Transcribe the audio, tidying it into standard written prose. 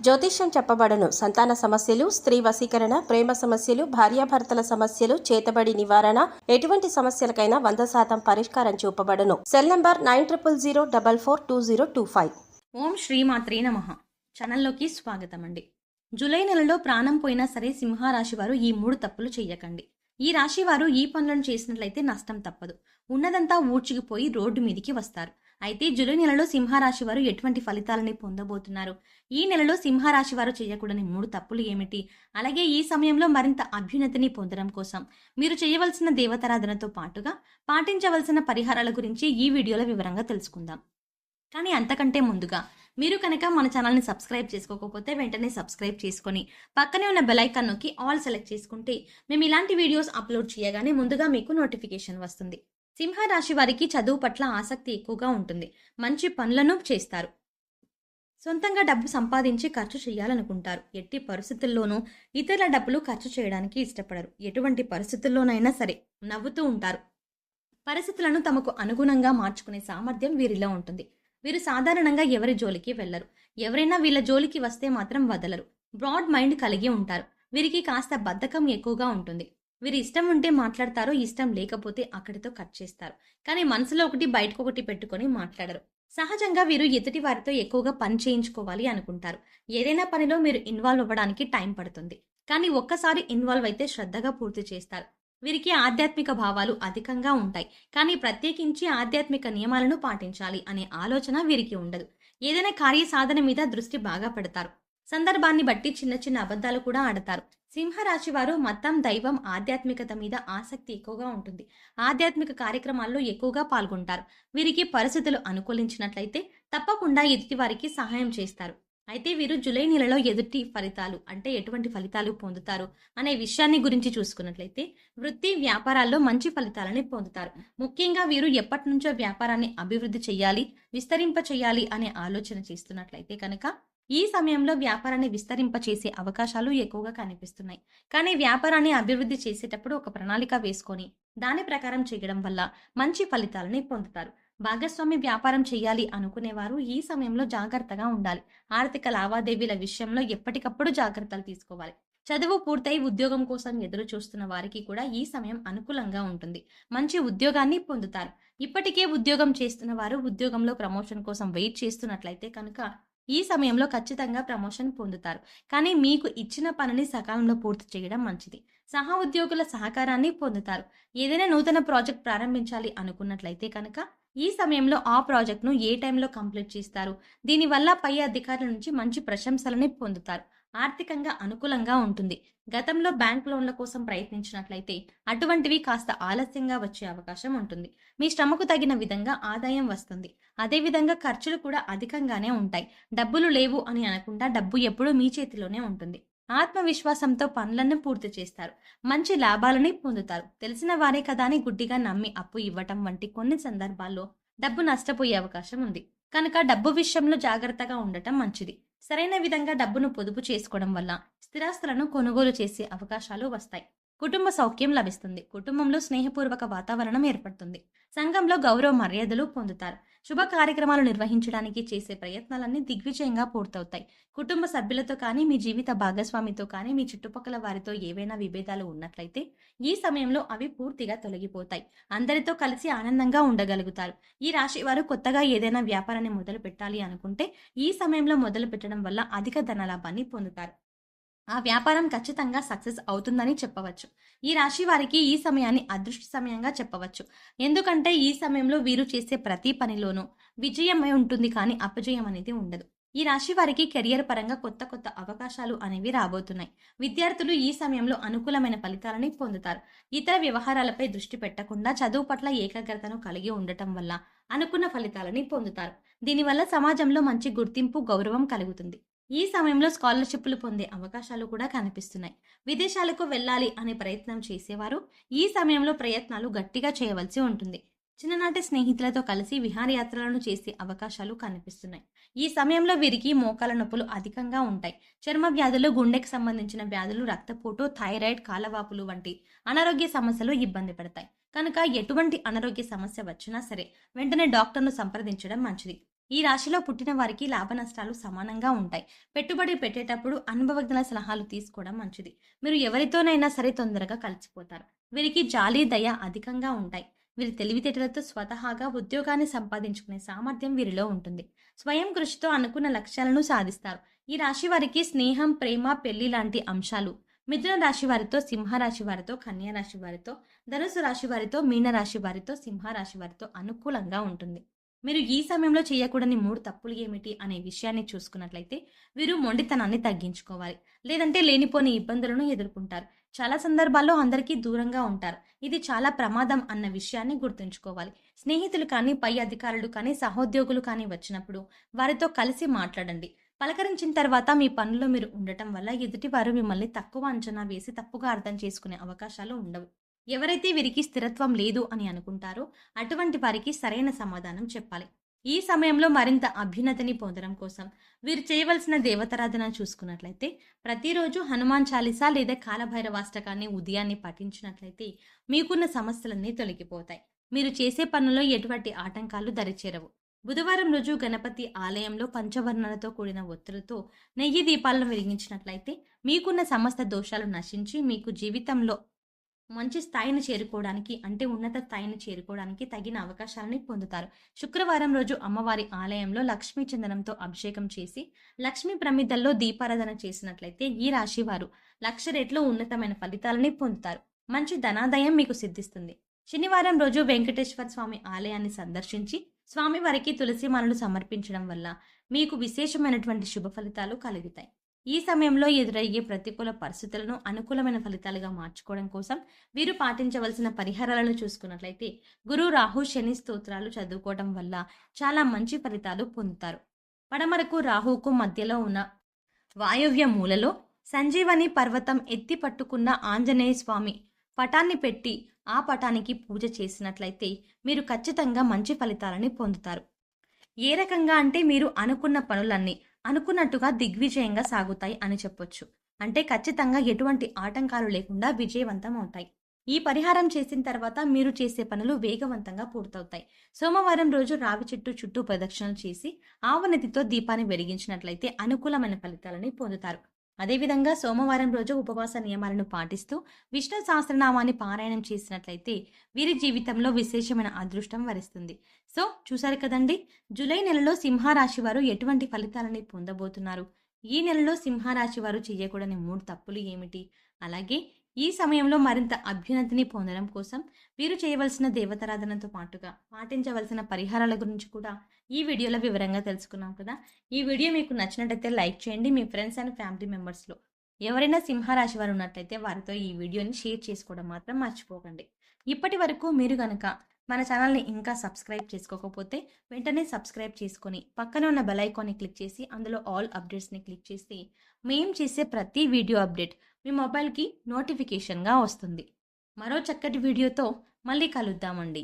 జ్యోతిష్యం చెప్పబడును. సంతాన సమస్యలు, స్త్రీ వశీకరణ, ప్రేమ సమస్యలు, భార్యాభర్తల సమస్యలు, చేతబడి నివారణ, ఎటువంటి సమస్యలకైనా 100% పరిష్కారం చూపబడును. Cell number 9000442025. ఓం శ్రీమాత్రే నమః. ఛానల్లోకి స్వాగతం అండి. జూలై నెలలో ప్రాణం పోయినా సరే సింహరాశి వారు ఈ 3 తప్పులు చెయ్యకండి. ఈ రాశి వారు ఈ పనులను చేసినట్లయితే నష్టం తప్పదు. ఉన్నదంతా ఊడ్చుకుపోయి రోడ్డు మీదికి వస్తారు. అయితే జూలై నెలలో సింహరాశి వారు ఎటువంటి ఫలితాలని పొందబోతున్నారు? ఈ నెలలో సింహరాశి వారు చేయకూడని 3 తప్పులు ఏమిటి? అలాగే ఈ సమయంలో మరింత అభ్యున్నతిని పొందడం కోసం మీరు చేయవలసిన దేవతారాధనతో పాటుగా పాటించవలసిన పరిహారాల గురించి ఈ వీడియోలో వివరంగా తెలుసుకుందాం. కానీ అంతకంటే ముందుగా మీరు కనుక మన ఛానల్ని సబ్స్క్రైబ్ చేసుకోకపోతే వెంటనే సబ్స్క్రైబ్ చేసుకొని పక్కనే ఉన్న బెల్ ఐకాన్ నొక్కి ఆల్ సెలెక్ట్ చేసుకుంటే మేము ఇలాంటి వీడియోస్ అప్లోడ్ చేయగానే ముందుగా మీకు నోటిఫికేషన్ వస్తుంది. సింహరాశి వారికి చదువు పట్ల ఆసక్తి ఎక్కువగా ఉంటుంది. మంచి పనులను చేస్తారు. సొంతంగా డబ్బు సంపాదించి ఖర్చు చేయాలనుకుంటారు. ఎట్టి పరిస్థితుల్లోనూ ఇతరుల డబ్బులు ఖర్చు చేయడానికి ఇష్టపడరు. ఎటువంటి పరిస్థితుల్లోనైనా సరే నవ్వుతూ ఉంటారు. పరిస్థితులను తమకు అనుగుణంగా మార్చుకునే సామర్థ్యం వీరిలో ఉంటుంది. వీరు సాధారణంగా ఎవరి జోలికి వెళ్లరు. ఎవరైనా వీళ్ళ జోలికి వస్తే మాత్రం వదలరు. బ్రాడ్ మైండ్ కలిగి ఉంటారు. వీరికి కాస్త బద్ధకం ఎక్కువగా ఉంటుంది. వీరి ఇష్టం ఉంటే మాట్లాడతారో, ఇష్టం లేకపోతే అక్కడితో కట్ చేస్తారు. కానీ మనసులో ఒకటి బయటకు ఒకటి పెట్టుకొని మాట్లాడరు. సహజంగా వీరు ఎదుటి వారితో ఎక్కువగా పని చేయించుకోవాలి అనుకుంటారు. ఏదైనా పనిలో మీరు ఇన్వాల్వ్ అవ్వడానికి టైం పడుతుంది. కానీ ఒక్కసారి ఇన్వాల్వ్ అయితే శ్రద్ధగా పూర్తి చేస్తారు. వీరికి ఆధ్యాత్మిక భావాలు అధికంగా ఉంటాయి. కానీ ప్రత్యేకించి ఆధ్యాత్మిక నియమాలను పాటించాలి అనే ఆలోచన వీరికి ఉండదు. ఏదైనా కార్యసాధన మీద దృష్టి బాగా పెడతారు. సందర్భాన్ని బట్టి చిన్న చిన్న అబద్ధాలు కూడా ఆడతారు. సింహరాశి వారు మతం, దైవం, ఆధ్యాత్మికత మీద ఆసక్తి ఎక్కువగా ఉంటుంది. ఆధ్యాత్మిక కార్యక్రమాల్లో ఎక్కువగా పాల్గొంటారు. వీరికి పరిస్థితులు అనుకూలించినట్లయితే తప్పకుండా ఎదుటి వారికి సహాయం చేస్తారు. అయితే వీరు జూలై నెలలో ఎదుటి ఫలితాలు అంటే ఎటువంటి ఫలితాలు పొందుతారు అనే విషయాన్ని గురించి చూసుకున్నట్లయితే వృత్తి, వ్యాపారాల్లో మంచి ఫలితాలని పొందుతారు. ముఖ్యంగా వీరు ఎప్పటి నుంచో వ్యాపారాన్ని అభివృద్ధి చేయాలి, విస్తరింప చేయాలి అనే ఆలోచన చేస్తున్నట్లయితే కనుక ఈ సమయంలో వ్యాపారాన్ని విస్తరింప చేసే అవకాశాలు ఎక్కువగా కనిపిస్తున్నాయి. కానీ వ్యాపారాన్ని అభివృద్ధి చేసేటప్పుడు ఒక ప్రణాళిక వేసుకొని దాని ప్రకారం చేయడం వల్ల మంచి ఫలితాలని పొందుతారు. భాగస్వామి వ్యాపారం చేయాలి అనుకునేవారు ఈ సమయంలో జాగ్రత్తగా ఉండాలి. ఆర్థిక లావాదేవీల విషయంలో ఎప్పటికప్పుడు జాగ్రత్తలు తీసుకోవాలి. చదువు పూర్తయి ఉద్యోగం కోసం ఎదురు చూస్తున్న వారికి కూడా ఈ సమయం అనుకూలంగా ఉంటుంది. మంచి ఉద్యోగాన్ని పొందుతారు. ఇప్పటికే ఉద్యోగం చేస్తున్న వారు ఉద్యోగంలో ప్రమోషన్ కోసం వెయిట్ చేస్తున్నట్లయితే కనుక ఈ సమయంలో ఖచ్చితంగా ప్రమోషన్ పొందుతారు. కానీ మీకు ఇచ్చిన పనిని సకాలంలో పూర్తి చేయడం మంచిది. సహ ఉద్యోగుల సహకారాన్ని పొందుతారు. ఏదైనా నూతన ప్రాజెక్ట్ ప్రారంభించాలి అనుకున్నట్లయితే కనుక ఈ సమయంలో ఆ ప్రాజెక్ట్ను ఏ టైంలో కంప్లీట్ చేస్తారు, దీనివల్ల పై అధికారుల నుంచి మంచి ప్రశంసలని పొందుతారు. ఆర్థికంగా అనుకూలంగా ఉంటుంది. గతంలో బ్యాంక్ లోన్ల కోసం ప్రయత్నించినట్లయితే అటువంటివి కాస్త ఆలస్యంగా వచ్చే అవకాశం ఉంటుంది. మీ శ్రమకు తగిన విధంగా ఆదాయం వస్తుంది. అదేవిధంగా ఖర్చులు కూడా అధికంగానే ఉంటాయి. డబ్బులు లేవు అని అనకుండా డబ్బు ఎప్పుడూ మీ చేతిలోనే ఉంటుంది. ఆత్మవిశ్వాసంతో పనులను పూర్తి చేస్తారు. మంచి లాభాలని పొందుతారు. తెలిసిన వారే కదా అని గుడ్డిగా నమ్మి అప్పు ఇవ్వటం వంటి కొన్ని సందర్భాల్లో డబ్బు నష్టపోయే అవకాశం ఉంది. కనుక డబ్బు విషయంలో జాగ్రత్తగా ఉండటం మంచిది. సరైన విధంగా డబ్బును పొదుపు చేసుకోవడం వల్ల స్థిరాస్తులను కొనుగోలు చేసే అవకాశాలు వస్తాయి. కుటుంబ సౌఖ్యం లభిస్తుంది. కుటుంబంలో స్నేహపూర్వక వాతావరణం ఏర్పడుతుంది. సంఘంలో గౌరవ మర్యాదలు పొందుతారు. శుభ కార్యక్రమాలు నిర్వహించడానికి చేసే ప్రయత్నాలన్నీ దిగ్విజయంగా పూర్తవుతాయి. కుటుంబ సభ్యులతో కానీ, మీ జీవిత భాగస్వామితో కానీ, మీ చుట్టుపక్కల వారితో ఏవైనా విభేదాలు ఉన్నట్లయితే ఈ సమయంలో అవి పూర్తిగా తొలగిపోతాయి. అందరితో కలిసి ఆనందంగా ఉండగలుగుతారు. ఈ రాశి వారు కొత్తగా ఏదైనా వ్యాపారాన్ని మొదలు పెట్టాలి అనుకుంటే ఈ సమయంలో మొదలు పెట్టడం వల్ల అధిక ధనలాభాన్ని పొందుతారు. ఆ వ్యాపారం ఖచ్చితంగా సక్సెస్ అవుతుందని చెప్పవచ్చు. ఈ రాశి వారికి ఈ సమయాన్ని అదృష్ట సమయంగా చెప్పవచ్చు. ఎందుకంటే ఈ సమయంలో వీరు చేసే ప్రతి పనిలోనూ విజయమై ఉంటుంది, కానీ అపజయం అనేది ఉండదు. ఈ రాశి వారికి కెరియర్ పరంగా కొత్త కొత్త అవకాశాలు అనేవి రాబోతున్నాయి. విద్యార్థులు ఈ సమయంలో అనుకూలమైన ఫలితాలని పొందుతారు. ఇతర వ్యవహారాలపై దృష్టి పెట్టకుండా చదువు పట్ల ఏకాగ్రతను కలిగి ఉండటం వల్ల అనుకున్న ఫలితాలని పొందుతారు. దీనివల్ల సమాజంలో మంచి గుర్తింపు, గౌరవం కలుగుతుంది. ఈ సమయంలో స్కాలర్షిప్లు పొందే అవకాశాలు కూడా కనిపిస్తున్నాయి. విదేశాలకు వెళ్ళాలి అనే ప్రయత్నం చేసేవారు ఈ సమయంలో ప్రయత్నాలు గట్టిగా చేయవలసి ఉంటుంది. చిన్ననాటి స్నేహితులతో కలిసి విహారయాత్రలను చేసే అవకాశాలు కనిపిస్తున్నాయి. ఈ సమయంలో వీరికి మోకాల నొప్పులు అధికంగా ఉంటాయి. చర్మ వ్యాధులు, గుండెకి సంబంధించిన వ్యాధులు, రక్తపోటు, థైరాయిడ్, కాలవాపులు వంటి అనారోగ్య సమస్యలు ఇబ్బంది పడతాయి. కనుక ఎటువంటి అనారోగ్య సమస్య వచ్చినా సరే వెంటనే డాక్టర్ను సంప్రదించడం మంచిది. ఈ రాశిలో పుట్టిన వారికి లాభ నష్టాలు సమానంగా ఉంటాయి. పెట్టుబడి పెట్టేటప్పుడు అనుభవజ్ఞుల సలహాలు తీసుకోవడం మంచిది. మీరు ఎవరితోనైనా సరే తొందరగా కలిసిపోతారు. వీరికి జాలి, దయ అధికంగా ఉంటాయి. వీరి తెలివితేటలతో స్వతహాగా ఉద్యోగాన్ని సంపాదించుకునే సామర్థ్యం వీరిలో ఉంటుంది. స్వయం కృషితో అనుకున్న లక్ష్యాలను సాధిస్తారు. ఈ రాశి వారికి స్నేహం, ప్రేమ, పెళ్లి లాంటి అంశాలు మిథున రాశి వారితో, సింహరాశి వారితో, కన్యా రాశి వారితో, ధనుసు రాశి వారితో, మీనరాశి వారితో, సింహరాశి వారితో అనుకూలంగా ఉంటుంది. మీరు ఈ సమయంలో చేయకూడని 3 తప్పులు ఏమిటి అనే విషయాన్ని చూసుకున్నట్లయితే వీరు మొండితనాన్ని తగ్గించుకోవాలి. లేదంటే లేనిపోని ఇబ్బందులను ఎదుర్కొంటారు. చాలా సందర్భాల్లో అందరికీ దూరంగా ఉంటారు. ఇది చాలా ప్రమాదం అన్న విషయాన్ని గుర్తుంచుకోవాలి. స్నేహితులు కానీ, పై అధికారులు కానీ, సహోద్యోగులు కానీ వచ్చినప్పుడు వారితో కలిసి మాట్లాడండి. పలకరించిన తర్వాత మీ పనుల్లో మీరు ఉండటం వల్ల ఎదుటివారు మిమ్మల్ని తక్కువ అంచనా వేసి తప్పుగా అర్థం చేసుకునే అవకాశాలు ఉండవు. ఎవరైతే వీరికి స్థిరత్వం లేదు అని అనుకుంటారో అటువంటి వారికి సరైన సమాధానం చెప్పాలి. ఈ సమయంలో మరింత అభ్యున్నతిని పొందడం కోసం వీరు చేయవలసిన దేవతారాధన చూసుకున్నట్లయితే ప్రతిరోజు హనుమాన్ చాలీసా లేదా కాలభైరవాష్టకాన్ని ఉదయాన్నే పఠించినట్లయితే మీకున్న సమస్యలన్నీ తొలగిపోతాయి. మీరు చేసే పనుల్లో ఎటువంటి ఆటంకాలు దరిచేరవు. బుధవారం రోజు గణపతి ఆలయంలో పంచవర్ణాలతో కూడిన ఒత్తులతో నెయ్యి దీపాలను వెలిగించినట్లయితే మీకున్న సమస్త దోషాలు నశించి మీకు జీవితంలో మంచి స్థాయిని చేరుకోవడానికి, అంటే ఉన్నత స్థాయిని చేరుకోవడానికి తగిన అవకాశాలని పొందుతారు. శుక్రవారం రోజు అమ్మవారి ఆలయంలో లక్ష్మీ చందనంతో అభిషేకం చేసి లక్ష్మీ ప్రమిదల్లో దీపారాధన చేసినట్లయితే ఈ రాశి వారు 1,00,000 రెట్లు ఉన్నతమైన ఫలితాలని పొందుతారు. మంచి ధనాదాయం మీకు సిద్ధిస్తుంది. శనివారం రోజు వెంకటేశ్వర స్వామి ఆలయాన్ని సందర్శించి స్వామివారికి తులసి మాలలు సమర్పించడం వల్ల మీకు విశేషమైనటువంటి శుభ ఫలితాలు కలుగుతాయి. ఈ సమయంలో ఎదురయ్యే ప్రతికూల పరిస్థితులను అనుకూలమైన ఫలితాలుగా మార్చుకోవడం కోసం వీరు పాటించవలసిన పరిహారాలను చూసుకున్నట్లయితే గురు, రాహు, శని స్తోత్రాలు చదువుకోవడం వల్ల చాలా మంచి ఫలితాలు పొందుతారు. పడమరకు రాహుకు మధ్యలో ఉన్న వాయవ్య మూలలో సంజీవని పర్వతం ఎత్తి పట్టుకున్న ఆంజనేయ స్వామి పటాన్ని పెట్టి ఆ పటానికి పూజ చేసినట్లయితే మీరు ఖచ్చితంగా మంచి ఫలితాలని పొందుతారు. ఏ రకంగా అంటే మీరు అనుకున్న పనులన్నీ అనుకున్నట్టుగా దిగ్విజయంగా సాగుతాయి అని చెప్పొచ్చు. అంటే ఖచ్చితంగా ఎటువంటి ఆటంకాలు లేకుండా విజయవంతం అవుతాయి. ఈ పరిహారం చేసిన తర్వాత మీరు చేసే పనులు వేగవంతంగా పూర్తవుతాయి. సోమవారం రోజు రావి చెట్టు చుట్టూ ప్రదక్షిణలు చేసి ఆవనెతితో దీపాన్ని వెలిగించినట్లయితే అనుకూలమైన ఫలితాలని పొందుతారు. అదేవిధంగా సోమవారం రోజు ఉపవాస నియమాలను పాటిస్తూ విష్ణు సహస్రనామాన్ని పారాయణం చేసినట్లయితే వీరి జీవితంలో విశేషమైన అదృష్టం వరిస్తుంది. సో చూసారు కదండి, జూలై నెలలో సింహరాశి వారు ఎటువంటి ఫలితాలని పొందబోతున్నారు, ఈ నెలలో సింహరాశి వారు చేయకూడని 3 తప్పులు ఏమిటి, అలాగే ఈ సమయంలో మరింత అభ్యున్నతిని పొందడం కోసం వీరు చేయవలసిన దేవతారాధనతో పాటుగా పాటించవలసిన పరిహారాల గురించి కూడా ఈ వీడియోలో వివరంగా తెలుసుకున్నాం కదా. ఈ వీడియో మీకు నచ్చినట్లయితే లైక్ చేయండి. మీ ఫ్రెండ్స్ అండ్ ఫ్యామిలీ మెంబర్స్లో ఎవరైనా సింహరాశి వారు ఉన్నట్లయితే వారితో ఈ వీడియోని షేర్ చేసుకోవడం మాత్రం మర్చిపోకండి. ఇప్పటి వరకు మీరు కనుక మన ఛానల్ని ఇంకా సబ్స్క్రైబ్ చేసుకోకపోతే వెంటనే సబ్స్క్రైబ్ చేసుకొని పక్కన ఉన్న బెల్ ఐకాన్ని క్లిక్ చేసి అందులో ఆల్ అప్డేట్స్ని క్లిక్ చేసి మేం చేసే ప్రతి వీడియో అప్డేట్ మీ మొబైల్కి నోటిఫికేషన్గా వస్తుంది. మరో చక్కటి వీడియోతో మళ్ళీ కలుద్దామండి.